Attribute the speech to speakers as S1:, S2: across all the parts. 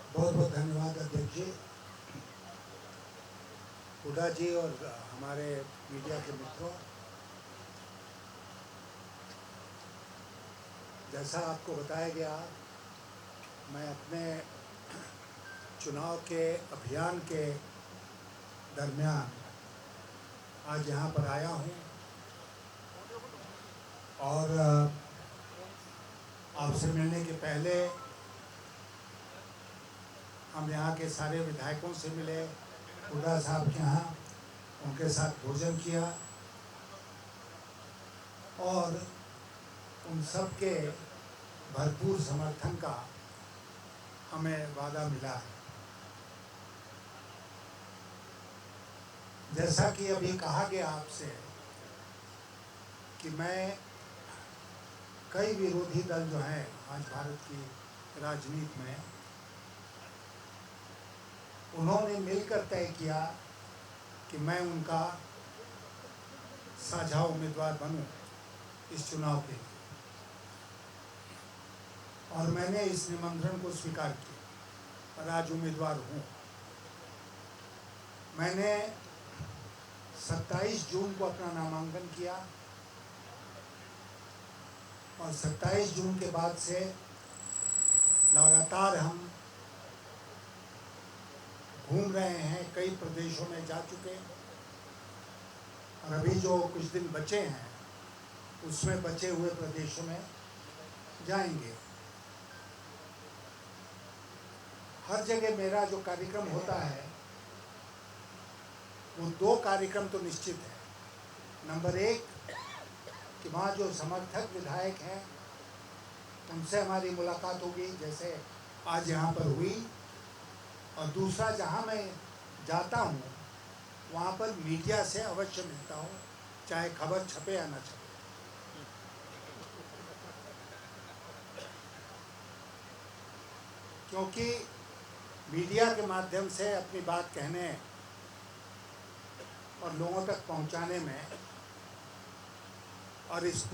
S1: बहुत बहुत धन्यवाद अध्यक्ष जी, हुड्डा जी और हमारे मीडिया के मित्रों। जैसा आपको बताया गया, मैं अपने चुनाव के अभियान के दरमियान आज यहाँ पर आया हूँ और आपसे मिलने के पहले हम यहाँ के सारे विधायकों से मिले, हुड्डा साहब के यहाँ उनके साथ भोजन किया और उन सब के भरपूर समर्थन का हमें वादा मिला है। जैसा कि अभी कहा गया आपसे कि मैं कई विरोधी दल जो हैं आज भारत की राजनीति में, उन्होंने मिलकर तय किया कि मैं उनका साझा उम्मीदवार बनूं इस चुनाव के लिए, और मैंने इस निमंत्रण को स्वीकार किया और आज उम्मीदवार हूँ। मैंने 27 जून को अपना नामांकन किया और 27 जून के बाद से लगातार हम घूम रहे हैं, कई प्रदेशों में जा चुके हैं और अभी जो कुछ दिन बचे हैं उसमें बचे हुए प्रदेशों में जाएंगे। हर जगह मेरा जो कार्यक्रम होता है वो 2 कार्यक्रम तो निश्चित है। नंबर 1 कि वहाँ जो समर्थक विधायक हैं उनसे हमारी मुलाकात होगी, जैसे आज यहाँ पर हुई, और दूसरा जहाँ मैं जाता हूँ वहाँ पर मीडिया से अवश्य मिलता हूँ, चाहे खबर छपे या न छपे। क्योंकि मीडिया के माध्यम से अपनी बात कहने और लोगों तक पहुंचाने में, और इस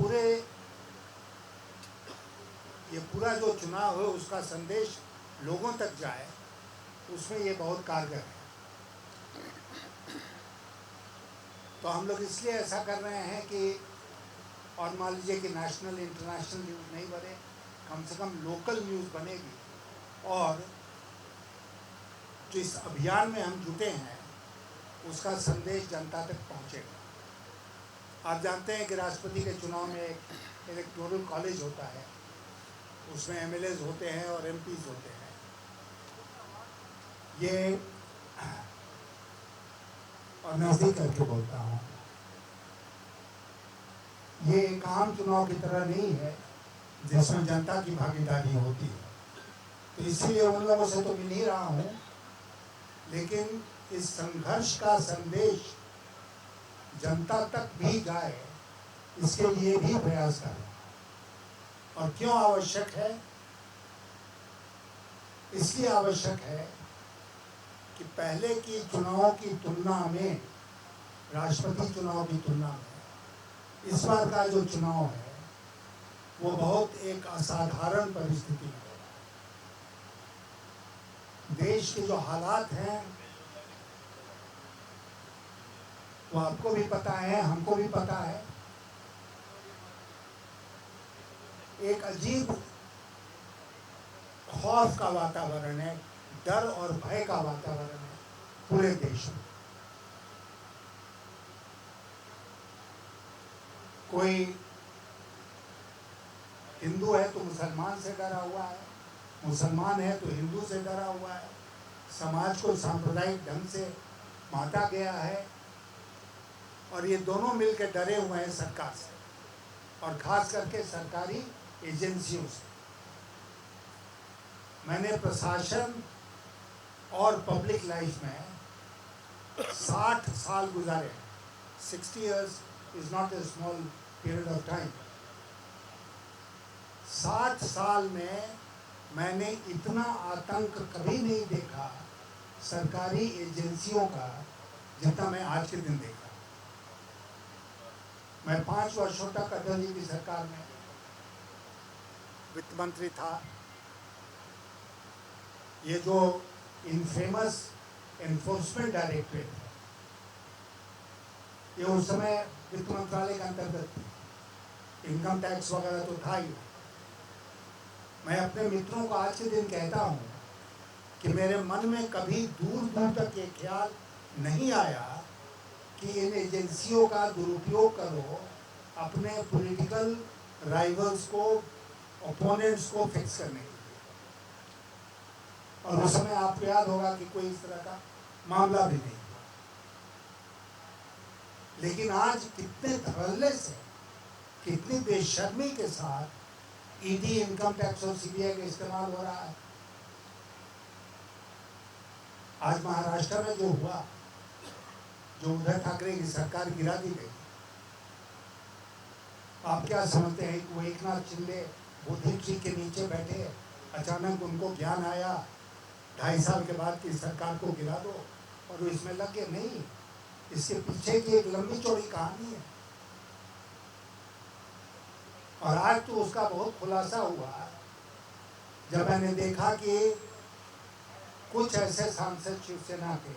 S1: ये पूरा जो चुनाव है उसका संदेश लोगों तक जाए, उसमें ये बहुत कारगर है। तो हम लोग इसलिए ऐसा कर रहे हैं कि, और मान लीजिए कि नेशनल इंटरनेशनल न्यूज़ नहीं बने, कम से कम लोकल न्यूज़ बनेगी और जो इस अभियान में हम जुटे हैं उसका संदेश जनता तक पहुंचेगा। आप जानते हैं कि राष्ट्रपति के चुनाव में एक इलेक्टोरल कॉलेज होता है, उसमें एमएलएज होते हैं और एमपीज होते हैं। ये, और नज़दीक करके बोलता हूँ, ये एक आम चुनाव की तरह नहीं है जिसमें जनता की भागीदारी होती है। तो इसीलिए उन लोगों से तो मिल ही रहा हूँ, लेकिन इस संघर्ष का संदेश जनता तक भी जाए, इसके लिए भी प्रयास करें। और क्यों आवश्यक है? इसलिए आवश्यक है कि पहले की चुनाव की तुलना में, राष्ट्रपति चुनाव की तुलना में इस बार का जो चुनाव है वो बहुत एक असाधारण परिस्थिति में है। देश के जो हालात हैं वो आपको भी पता है, हमको भी पता है। एक अजीब खौफ का वातावरण है, डर और भय का वातावरण है पूरे देश में। कोई हिंदू है तो मुसलमान से डरा हुआ है, मुसलमान है तो हिंदू से डरा हुआ है, समाज को सांप्रदायिक ढंग से बांटा गया है, और ये दोनों मिलकर डरे हुए हैं सरकार से, और खास करके सरकारी एजेंसियों से। मैंने प्रशासन और पब्लिक लाइफ में 60 साल गुजारे। 60 years is not a small period of time। 60 साल में मैंने इतना आतंक कभी नहीं देखा सरकारी एजेंसियों का जितना मैं आज के दिन देखा। मैं 5 वर्षों तक अटल जी की सरकार में वित्त मंत्री था। ये जो इनफेमस एनफोर्समेंट डायरेक्टरेट है, ये उस समय वित्त मंत्रालय के अंतर्गत थी, इनकम टैक्स वगैरह तो था ही। मैं अपने मित्रों को आज के दिन कहता हूँ कि मेरे मन में कभी दूर दूर तक ये ख्याल नहीं आया कि इन एजेंसियों का दुरुपयोग करो अपने पॉलिटिकल राइवल्स को, ओपोनेंट्स को फिक्स करने के लिए। और उस समय आपको याद होगा कि कोई इस तरह का मामला भी नहीं हुआ। लेकिन आज कितने धड़ल्ले से, कितनी बेशर्मी के साथ ईडी, इनकम टैक्स और सीबीआई का इस्तेमाल हो रहा है। आज महाराष्ट्र में जो हुआ, जो उद्धव ठाकरे की सरकार गिरा दी गई, आप क्या समझते हैं कि वो एकनाथ शिंदे बुद्धिक जी के नीचे बैठे, अचानक उनको ज्ञान आया 2.5 साल के बाद की सरकार को गिरा दो और वो इसमें लग गए? नहीं, इसके पीछे की एक लंबी चौड़ी कहानी है। और आज तो उसका बहुत खुलासा हुआ जब मैंने देखा कि कुछ ऐसे सांसद शिवसेना के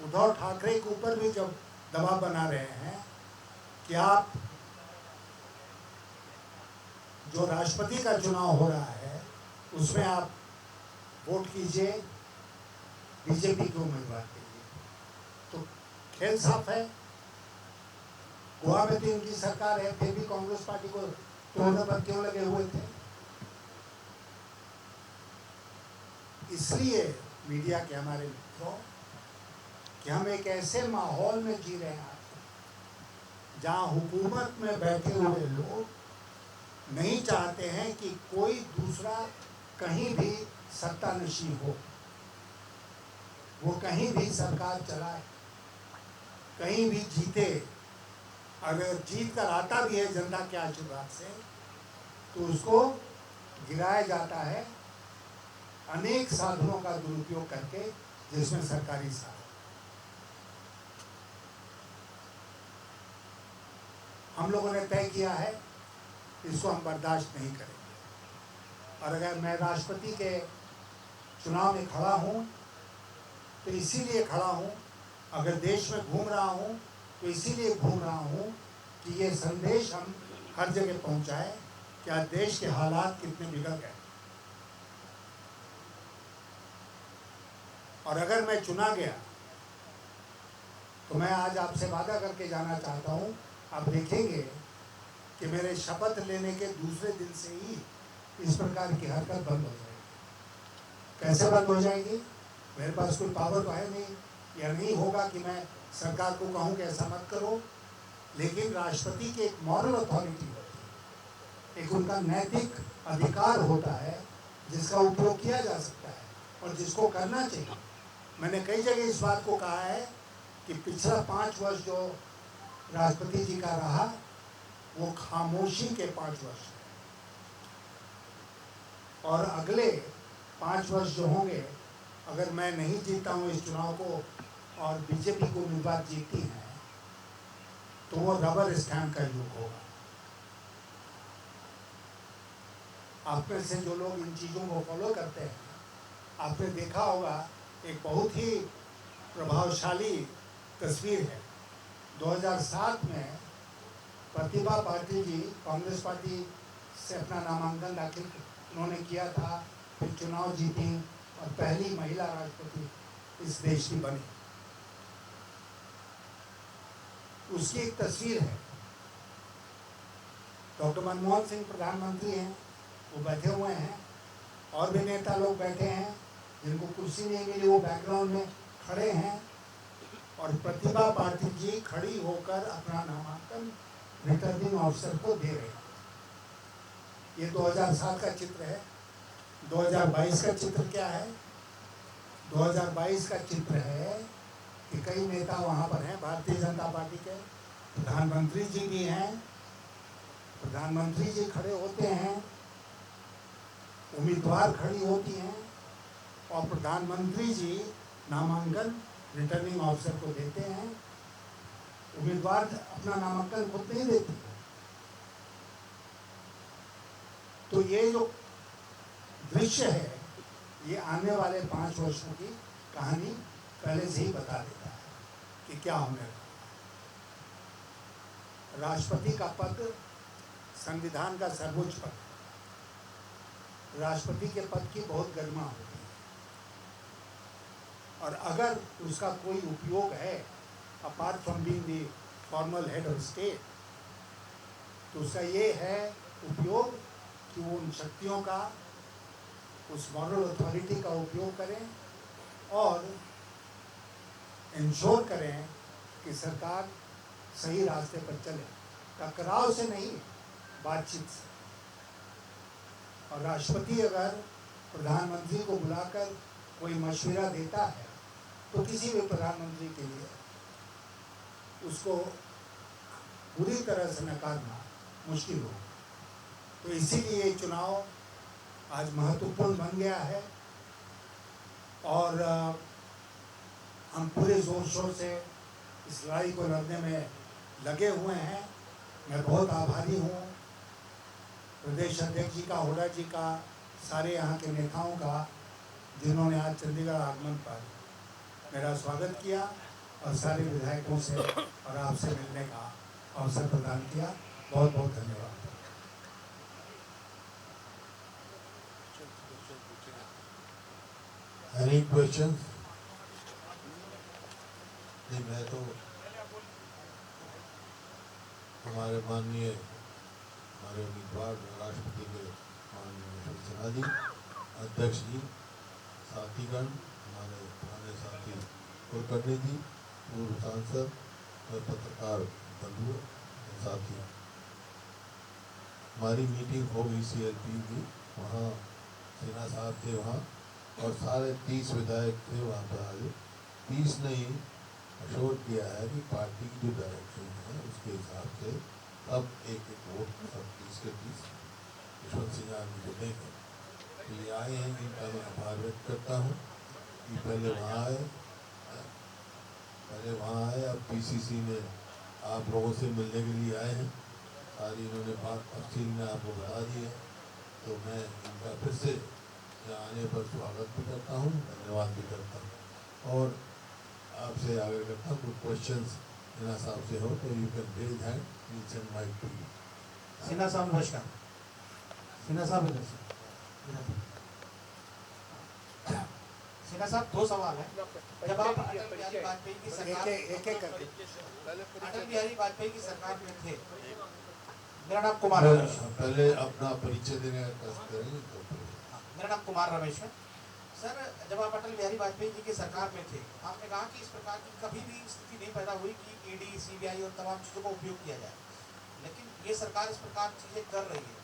S1: उद्धव ठाकरे के ऊपर भी जब दबाव बना रहे हैं कि आप जो राष्ट्रपति का चुनाव हो रहा है उसमें आप वोट कीजिए बीजेपी के उम्मीदवार के लिए, तो खेल साफ है। गोवा में तो इनकी सरकार है, फिर भी कांग्रेस पार्टी को तोड़ने पर क्यों लगे हुए थे? इसलिए मीडिया के हमारे मित्रों कि हम एक ऐसे माहौल में जी रहे हैं जहां हुकूमत में बैठे हुए लोग नहीं चाहते हैं कि कोई दूसरा कहीं भी सत्तानशीन हो, वो कहीं भी सरकार चलाए, कहीं भी जीते। अगर जीत कर आता भी है जनता के आशीर्वाद से तो उसको गिराया जाता है अनेक साधनों का दुरुपयोग करके, जिसमें सरकारी साधन। हम लोगों ने तय किया है इसको हम बर्दाश्त नहीं करेंगे। और अगर मैं राष्ट्रपति के चुनाव में खड़ा हूँ तो इसीलिए खड़ा हूँ, अगर देश में घूम रहा हूँ तो इसीलिए घूम रहा हूँ कि ये संदेश हम हर जगह पहुँचाएं कि आज देश के हालात कितने बिगड़ गए। और अगर मैं चुना गया तो मैं आज आपसे वादा करके जाना चाहता हूँ, आप देखेंगे कि मेरे शपथ लेने के दूसरे दिन से ही इस प्रकार की हरकत बंद हो जाएगी। कैसे बंद हो जाएगी? मेरे पास कोई पावर तो है नहीं, या नहीं होगा कि मैं सरकार को कहूँ कि ऐसा मत करो। लेकिन राष्ट्रपति की एक मॉरल अथॉरिटी होती है, एक उनका नैतिक अधिकार होता है जिसका उपयोग किया जा सकता है और जिसको करना चाहिए। मैंने कई जगह इस बात को कहा है कि पिछला 5 वर्ष जो राष्ट्रपति जी का रहा वो खामोशी के 5 वर्ष है, और अगले 5 वर्ष जो होंगे, अगर मैं नहीं जीतता हूँ इस चुनाव को और बीजेपी को उम्मीदवार जीती है तो वो रबर स्टैम्प का युग होगा। आप में से जो लोग इन चीज़ों को फॉलो करते हैं, आपने देखा होगा एक बहुत ही प्रभावशाली तस्वीर है। 2007 में प्रतिभा पाटिल जी कांग्रेस पार्टी से अपना नामांकन दाखिल उन्होंने किया था, फिर चुनाव जीती और पहली महिला राष्ट्रपति इस देश की बनी। उसकी एक तस्वीर है। डॉक्टर मनमोहन सिंह प्रधानमंत्री हैं, वो बैठे हुए हैं, और भी नेता लोग बैठे हैं जिनको कुर्सी नहीं मिली, वो बैकग्राउंड में खड़े हैं, और प्रतिभा पाटिल जी खड़ी होकर अपना नामांकन रिटर्निंग ऑफिसर को दे रहे हैं। ये 2007 का चित्र है। 2022 का चित्र क्या है? 2022 का चित्र है कि कई नेता वहाँ पर हैं, भारतीय जनता पार्टी के प्रधानमंत्री जी भी हैं। प्रधानमंत्री जी खड़े होते हैं, उम्मीदवार खड़ी होती हैं, और प्रधानमंत्री जी नामांकन रिटर्निंग ऑफिसर को देते हैं। उम्मीदवार अपना नामांकन खुद नहीं देते। तो ये जो दृश्य है ये आने वाले 5 वर्षों की कहानी पहले से ही बता देता है कि क्या होने वाला है। राष्ट्रपति का पद संविधान का सर्वोच्च पद है। राष्ट्रपति के पद की बहुत गरिमा होती है और अगर उसका कोई उपयोग है apart from being the formal head of state, तो उसका ये है उपयोग कि वो उन शक्तियों का, उस मॉरल अथॉरिटी का उपयोग करें और इंश्योर करें कि सरकार सही रास्ते पर चले, टकराव से नहीं, बातचीत से। और राष्ट्रपति अगर प्रधानमंत्री को बुलाकर कोई मशवरा देता है तो किसी भी प्रधानमंत्री के लिए उसको पूरी तरह से नकारना मुश्किल हो। तो इसीलिए ये चुनाव आज महत्वपूर्ण बन गया है और हम पूरे जोर शोर से इस लड़ाई को लड़ने में लगे हुए हैं। मैं बहुत आभारी हूँ प्रदेश अध्यक्ष जी का, हुड्डा जी का, सारे यहाँ के नेताओं का, जिन्होंने आज चंडीगढ़ आगमन पर मेरा स्वागत किया और सारे विधायकों से और आपसे मिलने का अवसर प्रदान किया। बहुत बहुत धन्यवाद।
S2: Any questions? नहीं, मैं तो हमारे माननीय हमारे उम्मीदवार राष्ट्रपति के माननीय सिन्हा जी, अध्यक्ष जी, साथीगण, हमारे पुराने साथी कुलकर्णी जी, पूर्व सांसद और पत्रकार बंधु साथी, हमारी मीटिंग हो गई CLP की, वहाँ सिन्हा साहब थे वहाँ और सारे 30 विधायक थे वहाँ पर आए। 30 ने ही अश्योर किया है कि पार्टी की जो डायरेक्शन है उसके हिसाब से अब एक वोट सब 30 के 30 यशवंत सिन्हा जी को देंगे। तो ये आए हैं, इनका मैं आभार व्यक्त करता हूँ कि पहले वहाँ आए, अब PCC में आप लोगों से मिलने के लिए आए हैं। सारी इन्होंने बात तफसील में आपको बता दी है, तो मैं इनका फिर से यहाँ आने पर स्वागत भी करता हूँ, धन्यवाद भी करता हूँ और आपसे आगे करता हूँ कोई क्वेश्चंस सिन्हा साहब से हो तो you can raise hand, we'll send mic to you.
S3: Sinha साहब नमस्कार। सिन्हा साहब इधर से। सिन्हा साहब 2 सवाल है। जब आप अटल बिहारी वाजपेयी की सरकार की सरकार में थे, मेरा नाम कुमार रमेश है।
S2: पहले अपना परिचय देने का कष्ट करेंगे तो
S3: मेरा नाम कुमार रमेश है। सर, जब आप अटल बिहारी वाजपेयी जी की सरकार में थे, आपने कहा कि इस प्रकार की कभी भी स्थिति नहीं पैदा हुई कि ED, CBI और तमाम चीज़ों का उपयोग किया जाए, लेकिन ये सरकार इस प्रकार चीज़ें कर रही है।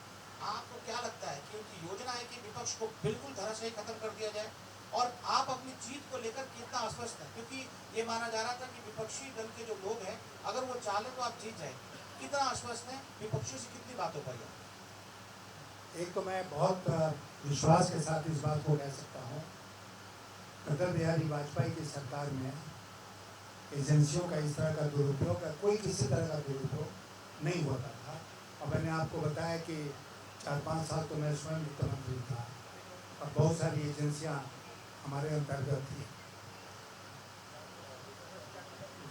S3: आपको क्या लगता है कि उनकी योजना है कि विपक्ष को बिल्कुल धराशायी खत्म कर दिया जाए, और आप अपनी जीत को लेकर कितना आश्वस्त हैं? क्योंकि ये माना जा रहा था कि विपक्षी दल के जो लोग हैं, अगर वो चाहे तो आप जीत जाएंगे, कितना आश्वस्त हैं? विपक्षियों से कितनी बातों पर?
S1: एक तो मैं बहुत विश्वास के साथ इस बात को कह सकता हूँ, अटल बिहारी वाजपेयी की सरकार में एजेंसियों का इस तरह का दुरुपयोग का कोई किसी तरह का दुरुपयोग नहीं होता था। और मैंने आपको बताया कि 4-5 साल तो मैं स्वयं वित्त मंत्री था और बहुत सारी एजेंसियां हमारे अंतर्गत थी।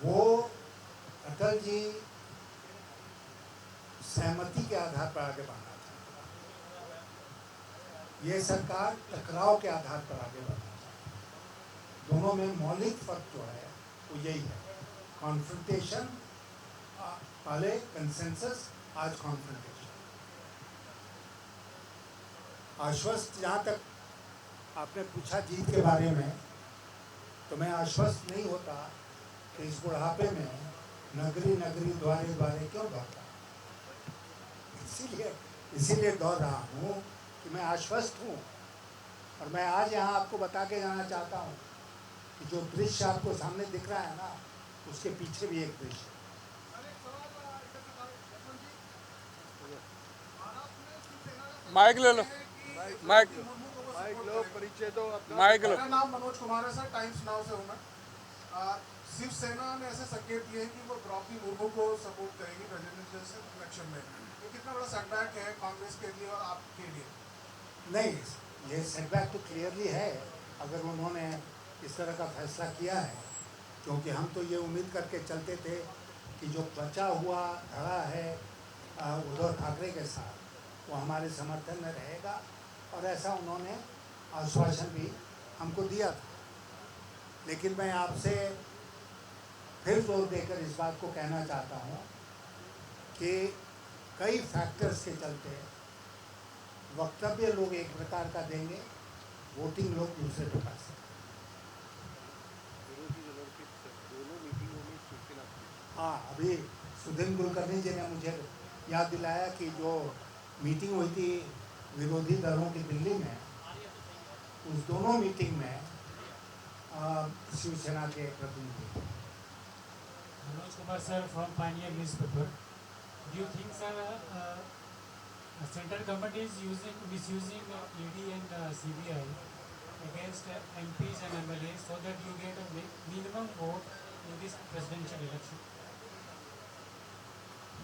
S1: वो अटल जी सहमति के आधार पर आगे बढ़ा था, ये सरकार टकराव के आधार पर आगे बढ़ा था। दोनों में मौलिक फर्क जो है वो यही है, कॉन्फ्रंटेशन पहले कंसेंसस, आज कॉन्फ्रंटेशन। आश्वस्त, जहाँ तक आपने पूछा जीत के बारे में, तो मैं आश्वस्त नहीं होता कि इस बुढ़ापे में नगरी नगरी द्वारे द्वारे क्यों दौड़ता, इसीलिए दौड़ रहा हूँ कि मैं आश्वस्त हूँ। और मैं आज यहाँ आपको बता के जाना चाहता हूँ कि जो दृश्य आपको सामने दिख रहा है ना, उसके पीछे भी एक दृश्य है।
S4: माइक ले लो, माइक
S5: लो, परिचय दो अपना।
S4: माइक लो।
S5: मेरा नाम मनोज कुमार है सर, टाइम्स नाउ से हूँ मैं। शिवसेना ने ऐसे संकेत दिए हैं कि वो द्रौपदी मुर्मू को सपोर्ट करेगी प्रेसिडेंशियल इलेक्शन में। ये कितना बड़ा सेटबैक है कांग्रेस के लिए और आपके लिए?
S1: नहीं, ये सेटबैक तो क्लियरली है अगर उन्होंने इस तरह का फैसला किया है, क्योंकि हम तो ये उम्मीद करके चलते थे कि जो बचा हुआ धड़ा है उद्धव ठाकरे के साथ वो हमारे समर्थन में रहेगा, और ऐसा उन्होंने आश्वासन भी हमको दिया था। लेकिन मैं आपसे फिर जोर देकर इस बात को कहना चाहता हूँ कि कई फैक्टर्स के चलते वक्तव्य लोग एक प्रकार का देंगे, वोटिंग लोग दूसरे प्रकार से। हाँ, अभी सुधीर कुलकर्णी जी ने मुझे याद दिलाया कि जो मीटिंग हुई थी विरोधी दलों की दिल्ली में, उस दोनों मीटिंग में शिवसेना के प्रतिनिधि।
S6: Manoj Kumar sir from Pioneer newspaper. Do you think, sir, central government is misusing ED and CBI against MPs and MLAs so that you get a minimum vote in this presidential election?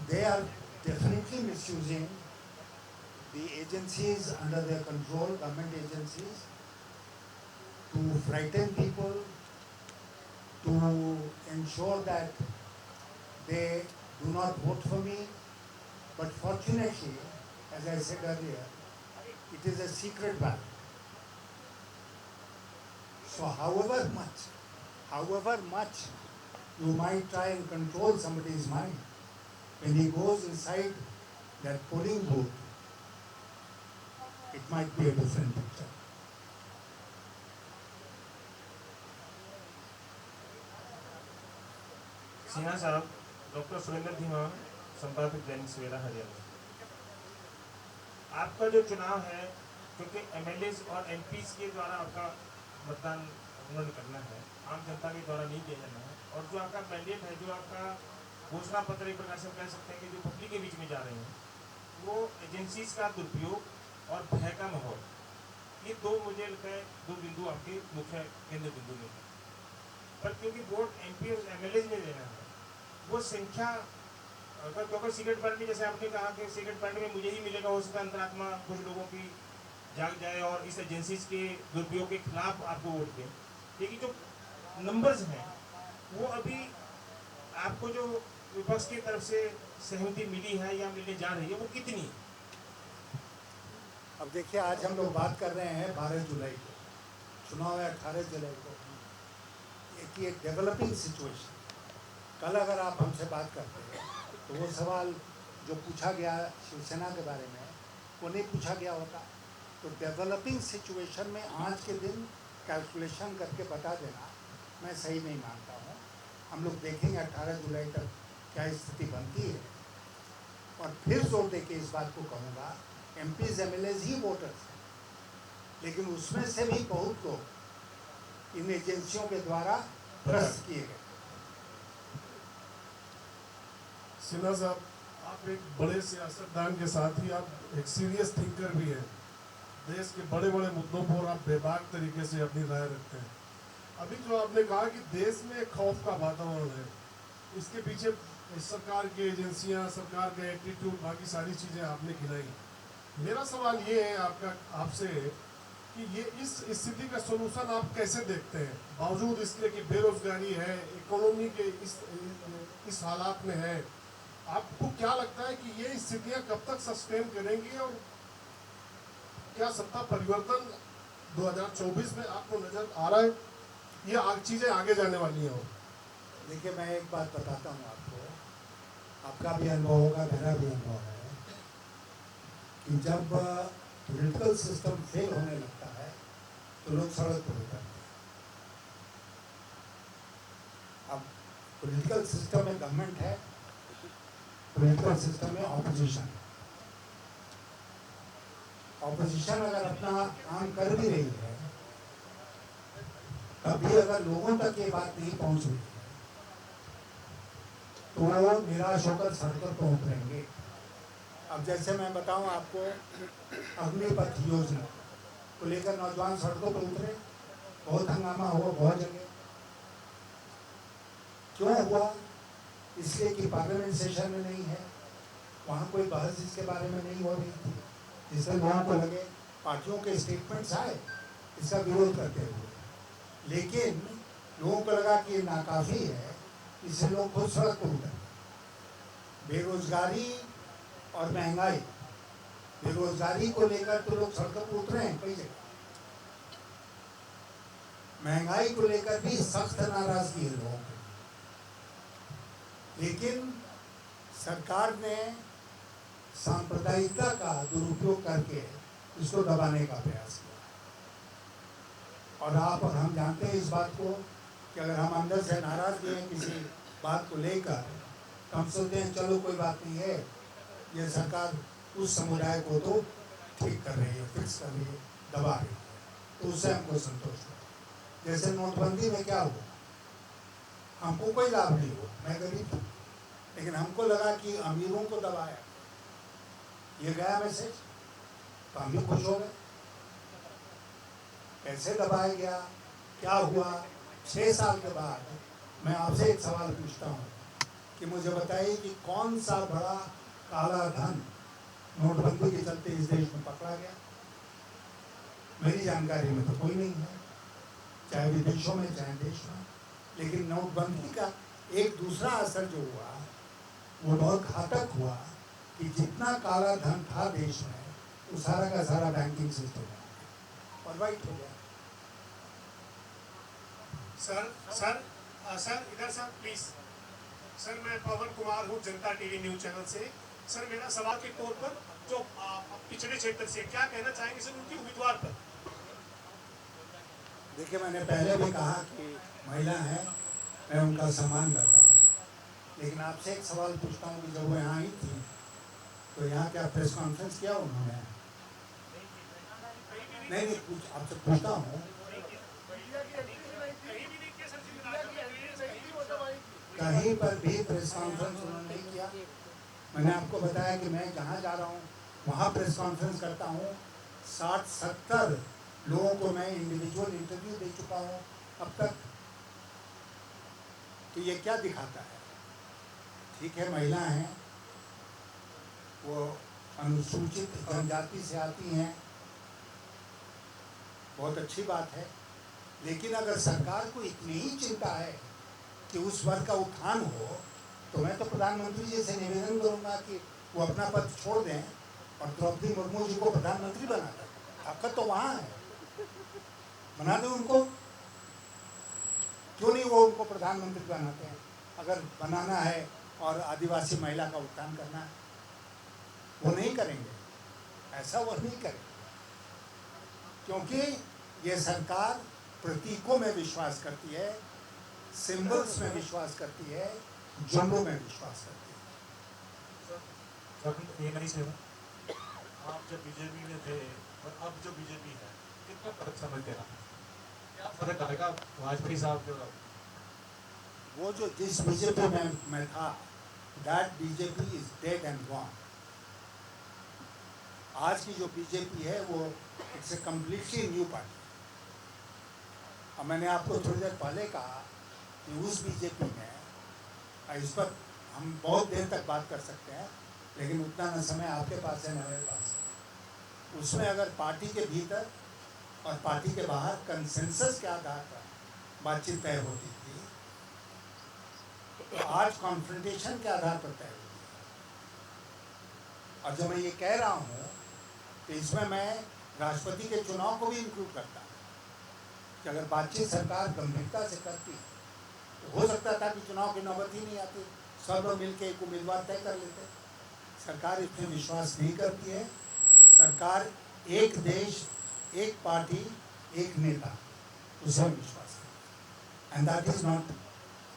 S1: They are definitely misusing the agencies under their control, government agencies, to frighten people, to ensure that they do not vote for me. But fortunately, as I said earlier, it is a secret ballot. So however much you might try and control somebody's mind, when he goes inside that polling booth, it might be a different picture.
S7: Sinha साहब, doctor Surendra Dhiman, संपादक दैनिक सवेरा हरियाणा। आपका जो चुनाव है, क्योंकि MLAs और MPs के द्वारा आपका मतदान उन्होंने करना है, आम जनता के द्वारा नहीं किया जाना है, और जो आपका मैंडेट है, जो आपका घोषणा पत्र एक प्रकार से कह सकते हैं कि जो पब्लिक के बीच में जा रहे हैं, वो एजेंसीज का दुरुपयोग और भय का माहौल, ये दो मुझे लगता है दो बिंदु आपके मुख्य केंद्र बिंदु में है। पर क्योंकि वोट एमपी और एमएलएज में देना है, वो संख्या अगर क्योंकि सीक्रेट बैलेट में, जैसे आपने कहा कि सीक्रेट बैलेट में मुझे ही मिलेगा, हो सकता है अंतरात्मा कुछ लोगों की जाग जाए और इस एजेंसीज के दुरुपयोग के खिलाफ आपको वोट दें। लेकिन जो नंबर्स हैं वो अभी आपको जो विपक्ष की तरफ से सहमति मिली है या मिलने जा रही है, वो कितनी?
S1: अब देखिए, आज हम लोग बात कर रहे हैं 12 जुलाई को, चुनाव है 18 जुलाई को। एक डेवलपिंग सिचुएशन, कल अगर आप हमसे बात करते हैं तो वो सवाल जो पूछा गया शिवसेना के बारे में वो नहीं पूछा गया होता। तो डेवलपिंग सिचुएशन में आज के दिन कैलकुलेशन करके बता देना मैं सही नहीं मानता हूँ। हम लोग देखेंगे 18 जुलाई तक क्या स्थिति बनती है, और फिर जोर दे के इस बात को कहूँगा, एमपीज एमएलएज ही वोटर्स हैं, लेकिन उसमें से भी बहुत लोग इन एजेंसियों के द्वारा भ्रष्ट किए गए।
S5: सिन्हा साहब, आप एक बड़े सियासतदान के साथ ही आप एक सीरियस थिंकर भी हैं। देश के बड़े बड़े मुद्दों पर आप बेबाक तरीके से अपनी राय रखते हैं। अभी जो आपने कहा कि देश में एक खौफ का वातावरण है, इसके पीछे सरकार की एजेंसियां, सरकार का एटीट्यूड, बाकी सारी चीज़ें आपने गिनाई। मेरा सवाल ये है आपसे कि ये इस स्थिति का सोल्यूशन आप कैसे देखते हैं, बावजूद इसके कि बेरोजगारी है, इकोनॉमी के इस हालात में है। आपको क्या लगता है कि ये स्थितियां कब तक सस्टेन करेंगी, और क्या सत्ता परिवर्तन 2024 में आपको नजर आ रहा है, ये चीजें आगे जाने वाली हैं?
S1: देखिए, मैं एक बात बताता हूँ आपको, आपका भी अनुभव होगा, मेरा भी अनुभव है कि जब पॉलिटिकल सिस्टम फेल होने लगता है तो लोग सड़क पर उतरते हैं। अब पॉलिटिकल सिस्टम में गवर्नमेंट है, पॉलिटिकल सिस्टम में ऑपोजिशन है। ऑपोजिशन अगर अपना काम कर भी रही है, तभी अगर लोगों तक ये बात नहीं पहुंच रही है तो वो निराश होकर सड़कों पर उतरेंगे। अब जैसे मैं बताऊं आपको, अग्निपथ योजना को लेकर नौजवान सड़कों पर उतरे, बहुत हंगामा हुआ बहुत जगह। क्यों हुआ? इसलिए कि पार्लियामेंट सेशन में नहीं है, वहाँ कोई बहस इसके बारे में नहीं हो रही थी, जिससे लोगों को लगे पार्टियों के स्टेटमेंट्स आए इसका विरोध करते हुए, लेकिन लोगों को लगा कि ये नाकाफी है, इसलिए लोग खुद सड़क पर उतरे। बेरोजगारी और महंगाई, बेरोजगारी को लेकर तो लोग सड़कों पर उतरे हैं कई जगह, महंगाई को लेकर भी सख्त नाराजगी है लोगों की, लेकिन सरकार ने सांप्रदायिकता का दुरुपयोग करके इसको दबाने का प्रयास किया। और आप और हम जानते हैं इस बात को कि अगर हम अंदर से नाराज भी हैं किसी बात को लेकर, तो हम सोचते हैं चलो कोई बात नहीं है, ये सरकार उस समुदाय को तो ठीक कर रही है, फिक्स कर रही है, दबा रही है, तो उससे हमको संतोष है। जैसे नोटबंदी में क्या हुआ, हमको कोई लाभ नहीं हुआ, मैं गरीब था, लेकिन हमको लगा कि अमीरों को दबाया, ये गया मैसेज, तो हम भी खुश हो गए। कैसे दबाया गया, क्या हुआ? 6 साल के बाद मैं आपसे एक सवाल पूछता हूँ कि मुझे बताइए कि कौन सा बड़ा काला धन नोटबंदी के चलते इस देश में पकड़ा गया? मेरी जानकारी में तो कोई नहीं है, चाहे विदेशों में चाहे देश में। लेकिन नोटबंदी का एक दूसरा असर जो हुआ वो बहुत घातक हुआ कि जितना काला धन था देश में वो सारा का सारा बैंकिंग सिस्टम और वाइट हो गया।
S8: सर इधर सर प्लीज। सर मैं पवन कुमार हूँ जनता टीवी न्यूज चैनल से। सर मेरा सवाल के तौर पर जो पिछड़े क्षेत्र से क्या कहना चाहेंगे सर उनकी उम्मीदवार पर?
S1: देखिए, मैंने पहले भी कहा कि महिला है, मैं उनका सम्मान करता हूँ, लेकिन आपसे एक सवाल पूछता हूँ कि जब वो यहाँ आई थी तो यहाँ क्या प्रेस कॉन्फ्रेंस किया उन्होंने? नहीं, आपसे पूछता हूँ, कहीं पर भी प्रेस कॉन्फ्रेंस उन्होंने नहीं किया। मैंने आपको बताया कि मैं जहाँ जा रहा हूँ वहाँ प्रेस कॉन्फ्रेंस करता हूँ। 60-70 लोगों को मैं इंडिविजुअल इंटरव्यू दे चुका हूँ अब तक। तो ये क्या दिखाता है? ठीक है, महिला हैं, वो अनुसूचित जनजाति से आती हैं, बहुत अच्छी बात है, लेकिन अगर सरकार को इतनी ही चिंता है कि उस वर्ग का उत्थान हो, तो मैं तो प्रधानमंत्री जी से निवेदन करूंगा कि वो अपना पद छोड़ दें और द्रौपदी मुर्मू जी को प्रधानमंत्री बना दें। ताकत तो वहाँ है, बना दें उनको। क्यों नहीं वो उनको प्रधानमंत्री बनाते हैं? अगर बनाना है और आदिवासी महिला का उत्थान करना है, वो नहीं करेंगे, ऐसा वो नहीं करेंगे, क्योंकि ये सरकार प्रतीकों में विश्वास करती है, सिंबल्स में विश्वास करती है, जुमलों में विश्वास करती है।
S7: आप जब बीजेपी में थे और अब जो बीजेपी है, कितना फर्क समझते हैं? क्या फर्क आएगा? वाजपेयी साहब जो
S1: वो जो जिस बीजेपी में मैं था, that BJP is dead and gone. आज की जो बीजेपी है वो it's a completely new party. और मैंने आपको थोड़ी देर पहले कहा कि उस बीजेपी में, इस पर हम बहुत देर तक बात कर सकते हैं, लेकिन उतना न समय आपके पास है न मेरे पास है। उसमें अगर पार्टी के भीतर और पार्टी के बाहर कंसेंसस के आधार पर बातचीत तय होती थी, तो आज कॉन्फ्रंटेशन के आधार पर तय होती है। और जब मैं ये कह रहा हूँ तो इसमें मैं राष्ट्रपति के चुनाव को भी इंक्लूड करता हूँ कि अगर बातचीत सरकार गंभीरता से करती तो हो सकता था कि चुनाव की नौबत ही नहीं आती, सब लोग मिलकर एक उम्मीदवार तय कर लेते। सरकार इसमें विश्वास नहीं करती है। सरकार एक देश, एक पार्टी, एक नेता, उसमें विश्वास करती है, and that is not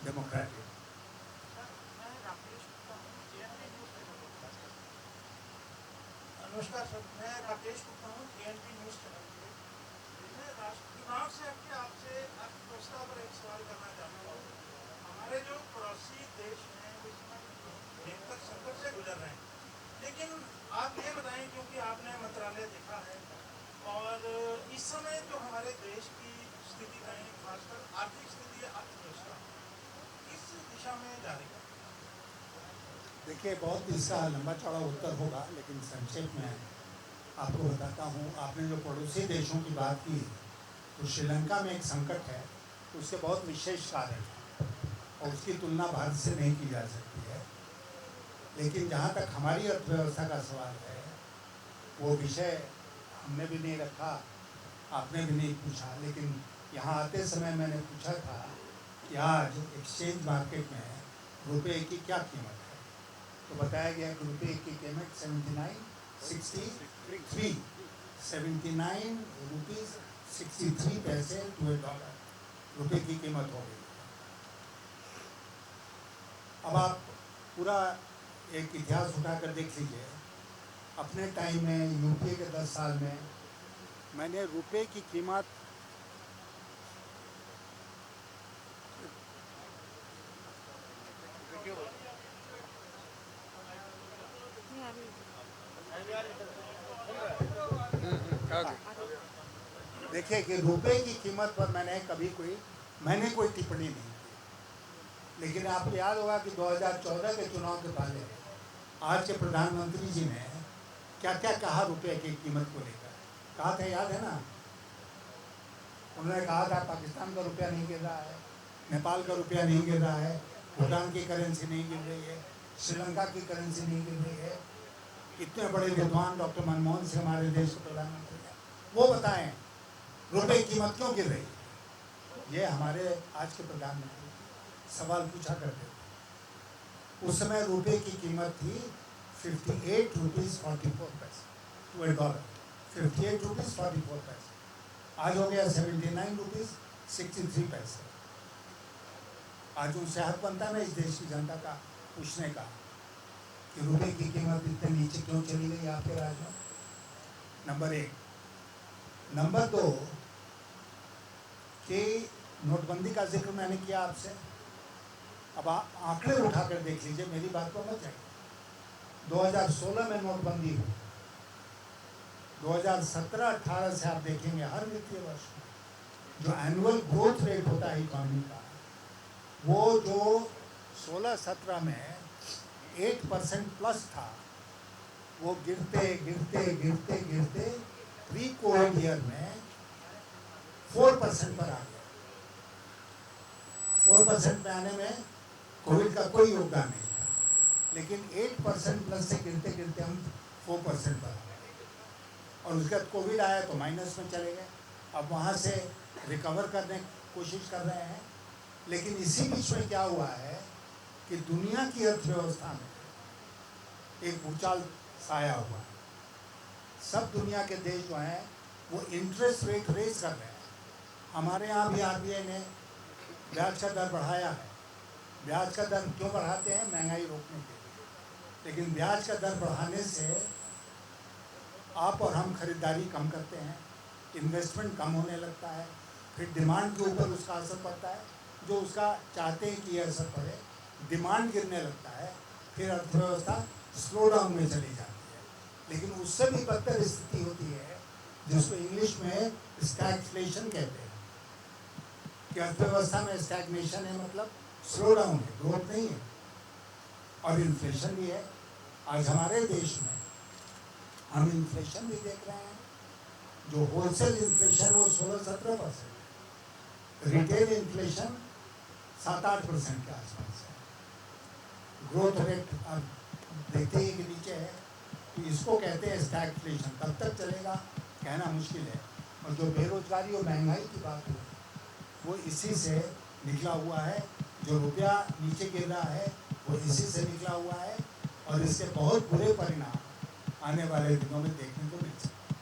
S1: democratic.
S3: नमस्कार सर, मैं राकेश गुप्ता हूँ, ANP न्यूज़ चैनल के। मैं चुनाव से हटके आपसे अर्थव्यवस्था पर एक सवाल करना चाहता हूँ। हमारे जो पड़ोसी देश हैं वो इसमें भयंकर संकट से गुजर रहे हैं, लेकिन आप ये बताएं, क्योंकि आपने मंत्रालय देखा है, और इस समय जो हमारे देश की स्थिति कहें, खासकर आर्थिक स्थिति है, अर्थव्यवस्था किस दिशा में जा रही है?
S1: देखिए, बहुत इसका लंबा चौड़ा उत्तर होगा, लेकिन संक्षेप में आपको बताता हूँ, आपने जो पड़ोसी देशों की बात की, तो श्रीलंका में एक संकट है, उसके बहुत विशेष कारण है और उसकी तुलना भारत से नहीं की जा सकती है। लेकिन जहाँ तक हमारी अर्थव्यवस्था का सवाल है, वो विषय हमने भी नहीं रखा, आपने भी नहीं पूछा, लेकिन यहाँ आते समय मैंने पूछा था कि आज एक्सचेंज मार्केट में रुपये की क्या कीमत है, तो बताया गया कि रुपये की कीमत 79 रुपीज़ 63 पैसे टू $1 रुपये की कीमत हो गई। अब आप पूरा एक इतिहास उठाकर देख लीजिए, अपने टाइम में यूपीए के 10 साल में मैंने रुपये की कीमत देखिए कि रुपए की कीमत पर मैंने कोई टिप्पणी नहीं की, लेकिन आपको याद होगा कि 2014 के चुनाव के पहले आज के प्रधानमंत्री जी ने क्या क्या कहा रुपए की कीमत को लेकर, कहा था, याद है ना? उन्होंने कहा था पाकिस्तान का रुपया नहीं गिर रहा है, नेपाल का रुपया नहीं गिर रहा है, भूटान की करेंसी नहीं गिर रही है, श्रीलंका की करेंसी नहीं गिर रही है। इतने बड़े विद्वान डॉक्टर मनमोहन सिंह हमारे देश के प्रधानमंत्री हैं, वो बताएं रुपए की कीमत क्यों गिर रही है। ये हमारे आज के प्रधानमंत्री सवाल पूछा करते थे। उस समय रुपए की कीमत थी 58 रुपीज़ 44 पैसे टू $1, 58 रुपीज़ 44 पैसे। आज हो गया 79 रुपीज़ 63 पैसे। आज उनसे हक बनता ना इस देश की जनता का पूछने का कि रुपए की कीमत इतने नीचे क्यों चली गई आपके राज में। नंबर 1। नंबर 2 कि नोटबंदी का जिक्र मैंने किया आपसे, अब आप आंकड़े उठाकर देख लीजिए, मेरी बात को मत जाइए। 2016 में नोटबंदी हुई, 2017-18 से आप देखेंगे हर वित्तीय वर्ष में जो एनुअल ग्रोथ रेट होता है इकॉनमी का, वो जो 16-17 में 8% प्लस था, वो गिरते गिरते गिरते गिरते प्री कोविड ईयर में 4% पर आ गया। 4% पे आने में कोविड का कोई योगदान नहीं था, लेकिन 8% प्लस से गिरते गिरते हम 4% पर आ गए और उसके बाद कोविड आया तो माइनस में चले गए। अब वहाँ से रिकवर करने की कोशिश कर रहे हैं, लेकिन इसी बीच में क्या हुआ है कि दुनिया की अर्थव्यवस्था में एक भूचाल छाया हुआ है। सब दुनिया के देश जो हैं वो इंटरेस्ट रेट रेज कर रहे हैं। हमारे यहाँ भी आरबीआई ने ब्याज का दर बढ़ाया है। ब्याज का दर क्यों बढ़ाते हैं? महंगाई रोकने के लिए। लेकिन ब्याज का दर बढ़ाने से आप और हम खरीदारी कम करते हैं, इन्वेस्टमेंट कम होने लगता है, फिर डिमांड के ऊपर उसका असर पड़ता है, जो उसका चाहते हैं कि यह असर पड़े, डिमांड गिरने लगता है, फिर अर्थव्यवस्था स्लो डाउन में चली जाती है। लेकिन उससे भी बदतर स्थिति होती है जिसको इंग्लिश में स्टैगफ्लेशन कहते हैं, कि अर्थव्यवस्था में स्टैग्नेशन है, मतलब स्लो डाउन है, ग्रोथ नहीं है, और इन्फ्लेशन भी है। आज हमारे देश में हम इन्फ्लेशन भी देख रहे हैं, जो होलसेल इन्फ्लेशन वो 16-17%, रिटेल इन्फ्लेशन 7-8% के आसपास है। ग्रोथ रेट आप देखते ही कि नीचे है, तो इसको कहते हैं स्टैगफ्लेशन। कब तक चलेगा कहना मुश्किल है। और जो बेरोजगारी और महंगाई की बात हुई वो इसी से निकला हुआ है, जो रुपया नीचे गिर रहा है वो इसी से निकला हुआ है, और इसके बहुत बुरे परिणाम आने वाले दिनों में देखने को मिल सकते हैं।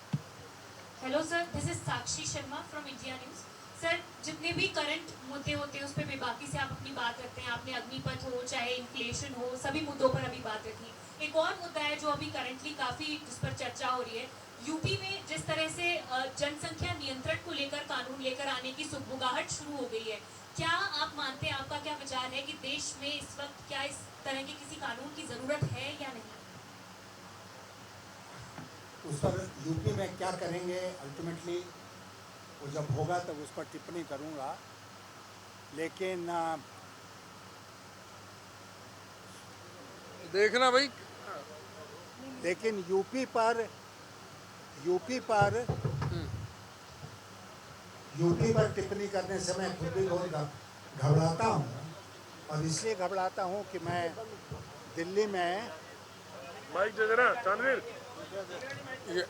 S9: Hello sir, this is Sakshi Sharma from India news. Sir, जितने भी करंट मुद्दे होते हैं उस पर बेबाकी से आप अपनी बात रखते हैं। आपने अग्निपथ हो चाहे इन्फ्लेशन हो, सभी मुद्दों पर अभी बात रखी। एक और मुद्दा है जो अभी करंटली काफ़ी जिस पर चर्चा हो रही है, यूपी में जिस तरह से जनसंख्या नियंत्रण को लेकर कानून लेकर आने की सुगबुगाहट शुरू हो गई है, क्या आप मानते हैं, आपका क्या विचार है कि देश में इस वक्त क्या इस तरह के किसी कानून की ज़रूरत है या नहीं?
S1: उस पर यूपी में क्या करेंगे अल्टीमेटली वो जब होगा तब उस पर टिप्पणी करूंगा, लेकिन
S4: देखना भाई,
S1: लेकिन यूपी पर यूपी पर टिप्पणी करने से मैं खुद भी बहुत घबराता हूँ, और इसलिए घबराता हूँ कि मैं दिल्ली में
S5: माइक दे देना तानवीर।
S4: ये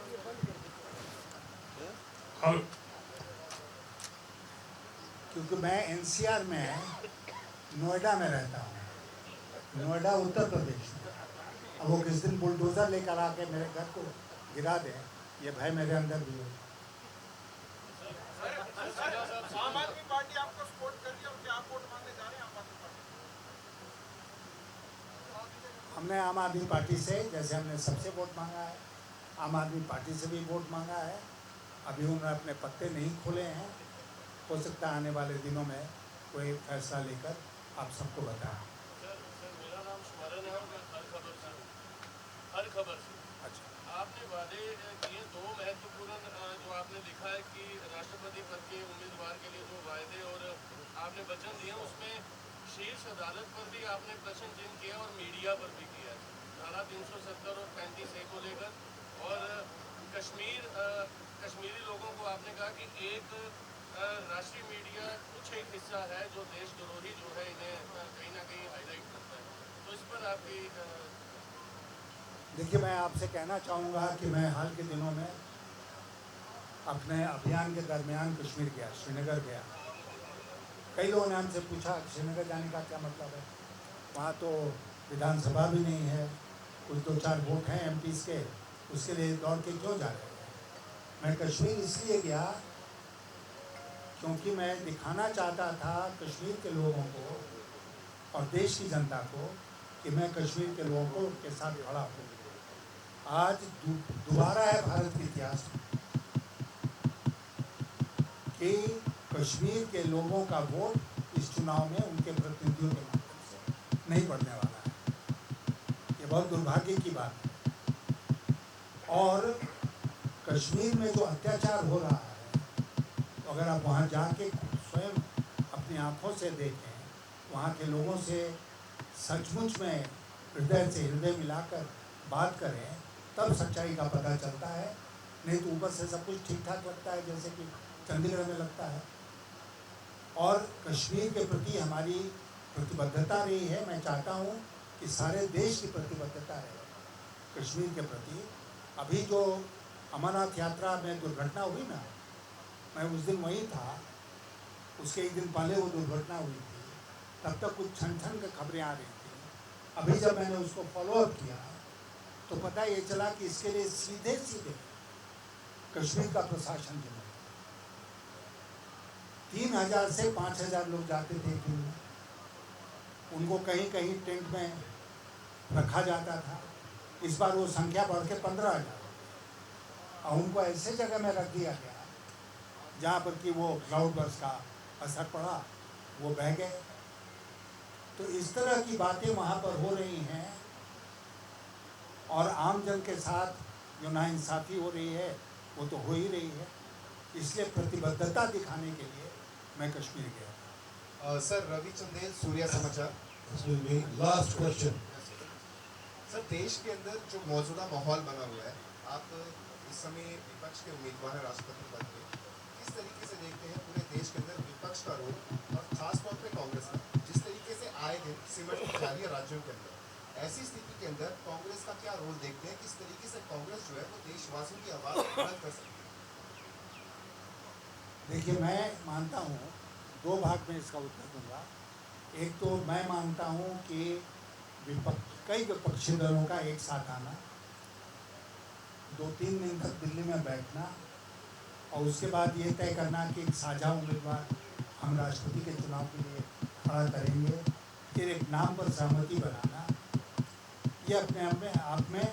S1: क्योंकि मैं एनसीआर में नोएडा में रहता हूँ, नोएडा उत्तर प्रदेश में। अब वो किस दिन बुलडोज़र लेकर आके मेरे घर को गिरा दे, ये भय मेरे अंदर भी हो।
S4: आम आदमी पार्टी आपको सपोर्ट कर रही है और क्या आप वोट मांगने जा रहे हैं आम आदमी पार्टी?
S1: हमने आम आदमी पार्टी से, जैसे हमने सबसे वोट मांगा है, आम आदमी पार्टी से भी वोट मांगा है। अभी उन्होंने अपने पत्ते नहीं खोले हैं, हो सकता है आने वाले दिनों में कोई फैसला लेकर आप सबको बताएं।
S10: मेरा नाम स्मरण है और मैं हर खबर से।
S1: अच्छा,
S10: आपने वादे किए दो महत्वपूर्ण, जो आपने लिखा है कि राष्ट्रपति पद के उम्मीदवार के लिए जो वायदे और आपने वचन दिए, उसमें शीर्ष अदालत पर भी आपने प्रश्न चिन्ह किया और मीडिया पर भी किया, धारा 370 और 35A को लेकर। और कश्मीरी लोगों को आपने कहा कि एक राष्ट्रीय मीडिया कुछ एक हिस्सा है जो देशद्रोही जो है, इन्हें कहीं ना कहीं हाईलाइट करता है, तो इस पर आपकी
S1: देखिए, मैं आपसे कहना चाहूँगा कि मैं हाल के दिनों में अपने अभियान के दरमियान कश्मीर गया, श्रीनगर गया। कई लोगों ने हमसे पूछा श्रीनगर जाने का क्या मतलब है, वहाँ तो विधानसभा भी नहीं है, कुछ 2-4 वोट हैं एमपीज़ के, उसके लिए दौड़ के क्यों जा रहे हैं। मैं कश्मीर इसलिए गया क्योंकि मैं दिखाना चाहता था कश्मीर के लोगों को और देश की जनता को कि मैं कश्मीर के लोगों को के साथ खड़ा हूँ। आज दोबारा है भारत के इतिहास में कि कश्मीर के लोगों का वोट इस चुनाव में उनके प्रतिनिधियों के माध्यम से नहीं पड़ने वाला है। ये बहुत दुर्भाग्य की बात है। और कश्मीर में जो अत्याचार हो रहा है, तो अगर आप वहाँ जाके स्वयं अपनी आँखों से देखें, वहाँ के लोगों से सचमुच में हृदय से हृदय मिलाकर बात करें, तब सच्चाई का पता चलता है। नहीं तो ऊपर से सब कुछ ठीक ठाक लगता है, जैसे कि चंडीगढ़ में लगता है। और कश्मीर के प्रति हमारी प्रतिबद्धता रही है। मैं चाहता हूँ कि सारे देश की प्रतिबद्धता रहे कश्मीर के प्रति। अभी जो अमरनाथ यात्रा में दुर्घटना हुई ना, मैं उस दिन वहीं था, उसके एक दिन पहले वो दुर्घटना हुई थी। तब तक कुछ छन की खबरें आ रही थी। अभी जब मैंने उसको फॉलोअप किया तो पता ये चला कि इसके लिए सीधे कश्मीर का प्रशासन जिम्मेदार। 3000 से 5000 लोग जाते थे दिन में, उनको कहीं कहीं टेंट में रखा जाता था। इस बार वो संख्या बढ़ के 15,000 और उनको ऐसे जगह में रख दिया गया जहाँ पर कि वो क्लाउड बर्स्ट का असर पड़ा, वो बह गए। तो इस तरह की बातें वहाँ पर हो रही हैं और आम जन के साथ जो नाइंसाफ़ी हो रही है वो तो हो ही रही है। इसलिए प्रतिबद्धता दिखाने के लिए मैं कश्मीर गया।
S11: सर, रवि चंदेल, सूर्या समाचार।
S2: Last question.
S11: सर, देश के अंदर जो मौजूदा माहौल बना हुआ है, आप इस समय विपक्ष के उम्मीदवार हैं राष्ट्रपति पद के, किस तरीके से देखते हैं पूरे देश के अंदर विपक्ष का रोल और खासतौर पर कांग्रेस का, जिस तरीके से आए दिन सिमट जा रही है राज्यों के अंदर, ऐसी स्थिति के अंदर कांग्रेस का क्या रोल देखते हैं? किस तरीके से कांग्रेस जो है वो देशवासियों की आवाज़ बुलंद कर सकती है?
S1: देखिए, मैं मानता हूँ, 2 भाग में इसका उत्तर दूंगा। एक तो मैं मानता हूँ कि कई विपक्षी दलों का एक साथ आना, 2-3 दिन तक दिल्ली में बैठना और उसके बाद ये तय करना कि एक साझा उम्मीदवार हम राष्ट्रपति के चुनाव के लिए खड़ा करेंगे, फिर एक नाम पर सहमति बनाना, ये अपने आप में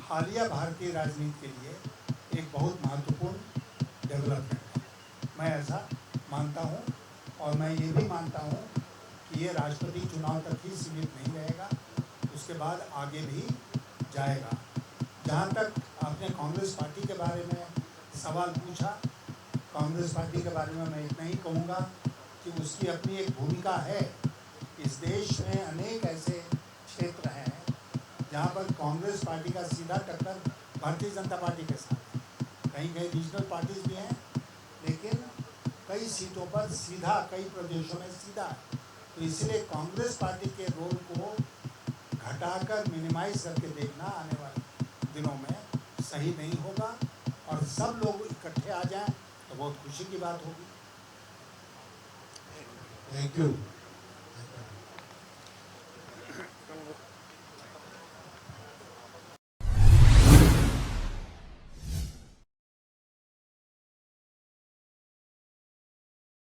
S1: हालिया भारतीय राजनीति के लिए एक बहुत महत्वपूर्ण डेवलपमेंट है। मैं ऐसा मानता हूँ और मैं ये भी मानता हूँ कि ये राष्ट्रपति चुनाव तक ही सीमित नहीं रहेगा, उसके बाद आगे भी जाएगा। जहाँ तक आपने कांग्रेस पार्टी के बारे में सवाल पूछा, कांग्रेस पार्टी के बारे में मैं इतना ही कहूँगा कि उसकी अपनी एक भूमिका है। इस देश में अनेक ऐसे क्षेत्र हैं जहाँ पर कांग्रेस पार्टी का सीधा टक्कर भारतीय जनता पार्टी के साथ है। कहीं कहीं रीजनल पार्टीज भी हैं, लेकिन कई सीटों पर सीधा, कई प्रदेशों में सीधा है। तो इसलिए कांग्रेस पार्टी के रोल को घटाकर मिनिमाइज करके देखना आने वाले दिनों में सही नहीं होगा, और सब लोग इकट्ठे आ जाएं तो बहुत खुशी की बात होगी।
S2: Thank you.